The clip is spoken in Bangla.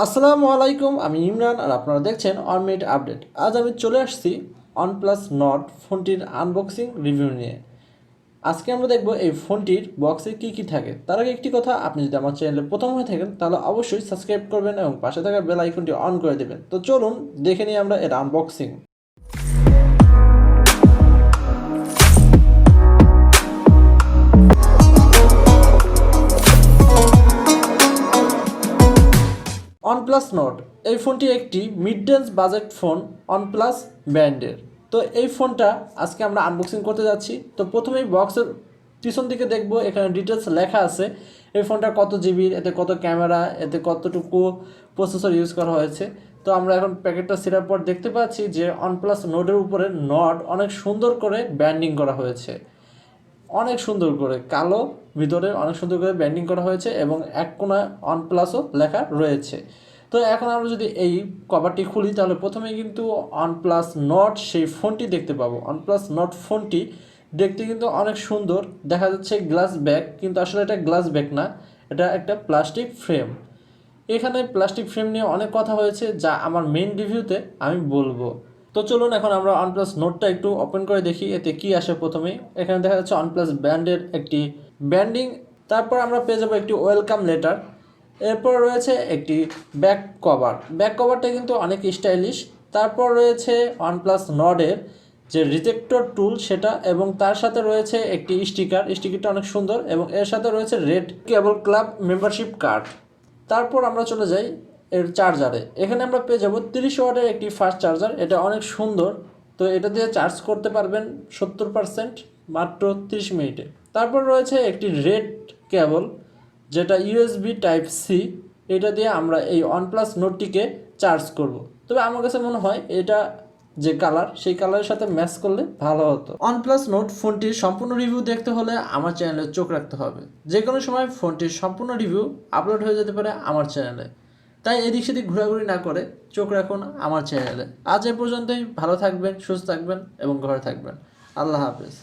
আসসালামু আলাইকুম, আমি ইমরান আর আপনারা দেখছেন অনমিট আপডেট। আজ আমি চলে আসছি ওয়ানপ্লাস নট ফোনটির আনবক্সিং রিভিউ নিয়ে। আজকে আমরা দেখব এই ফোনটির বক্সে কী কী থাকে। তার আগে একটি কথা, আপনি যদি আমার চ্যানেলে প্রথম হয়ে থাকেন তাহলে অবশ্যই সাবস্ক্রাইব করবেন এবং পাশে থাকা বেল আইকনটি অন করে দেবেন। তো চলুন দেখে নিই আমরা এর আনবক্সিং। ওয়ানপ্লাস নট এই ফোনটি একটি mid range budget phone OnePlus ব্র্যান্ডের। তো এই ফোনটা আজকে আমরা আনবক্সিং করতে যাচ্ছি। তো প্রথমেই বক্সের পিছন দিকে দেখব, এখানে ডিটেলস লেখা আছে এই ফোনটা কত জিবির, এতে কত ক্যামেরা, এতে কতটুকু প্রসেসর ইউজ করা হয়েছে। তো আমরা এখন প্যাকেটটা ছেড়ার পর দেখতে পাচ্ছি যে ওয়ানপ্লাস নোটের উপরে নট অনেক সুন্দর করে ব্র্যান্ডিং করা হয়েছে, অনেক সুন্দর করে কালো ভিতরে অনেক সুন্দর করে ব্যান্ডিং করা হয়েছে এবং এক কোণায় ওয়ানপ্লাসও লেখা রয়েছে। তো এখন আমরা যদি এই কভারটি খুলি তাহলে প্রথমেই কিন্তু ওয়ানপ্লাস নট সেই ফোনটি দেখতে পাবো। ওয়ানপ্লাস নট ফোনটি দেখতে কিন্তু অনেক সুন্দর দেখা যাচ্ছে, গ্লাস ব্যাক, কিন্তু আসলে এটা গ্লাস ব্যাক না, এটা একটা প্লাস্টিক ফ্রেম। এখানে প্লাস্টিক ফ্রেম নিয়ে অনেক কথা হয়েছে যা আমার মেইন রিভিউতে আমি বলবো। তো চলুন এখন আমরা ওয়ানপ্লাস নোটটা একটু ওপেন করে দেখি এতে কি আসে। প্রথমেই এখানে দেখা যাচ্ছে ওয়ানপ্লাস ব্র্যান্ডের একটি ব্র্যান্ডিং, তারপর আমরা পেয়ে যাবো একটি ওয়েলকাম লেটার, এরপর রয়েছে একটি ব্যাক কভার। ব্যাক কভারটা কিন্তু অনেক স্টাইলিশ। তারপর রয়েছে ওয়ানপ্লাস নটের যে রিজেক্টর টুল সেটা, এবং তার সাথে রয়েছে একটি স্টিকারটা অনেক সুন্দর, এবং এর সাথে রয়েছে রেড কেবল ক্লাব মেম্বারশিপ কার্ড। তারপর আমরা চলে যাই এর চার্জারে। এখানে আমরা পেয়ে যাব 30 ওয়াটের একটি ফাস্ট চার্জার, এটা অনেক সুন্দর। তো এটা দিয়ে চার্জ করতে পারবেন 70% মাত্র 30 মিনিটে। তারপর রয়েছে একটি রেড কেবল যেটা ইউএসবি টাইপ সি, এটা দিয়ে আমরা এই ওয়ানপ্লাস নোটটিকে চার্জ করব। তবে আমার কাছে মনে হয় এটা যে কালার সেই কালারের সাথে ম্যাচ করলে ভালো হতো। ওয়ানপ্লাস নোট ফোনটির সম্পূর্ণ রিভিউ দেখতে হলে আমার চ্যানেলে চোখ রাখতে হবে। যে কোনো সময় ফোনটির সম্পূর্ণ রিভিউ আপলোড হয়ে যেতে পারে আমার চ্যানেলে, তাই এদিক সেদিক ঘোরাঘুরি না করে চোখ রাখুন আমার চ্যানেলে। আজ এ পর্যন্তই, ভালো থাকবেন, সুস্থ থাকবেন এবং ঘরে থাকবেন। আল্লাহ হাফেজ।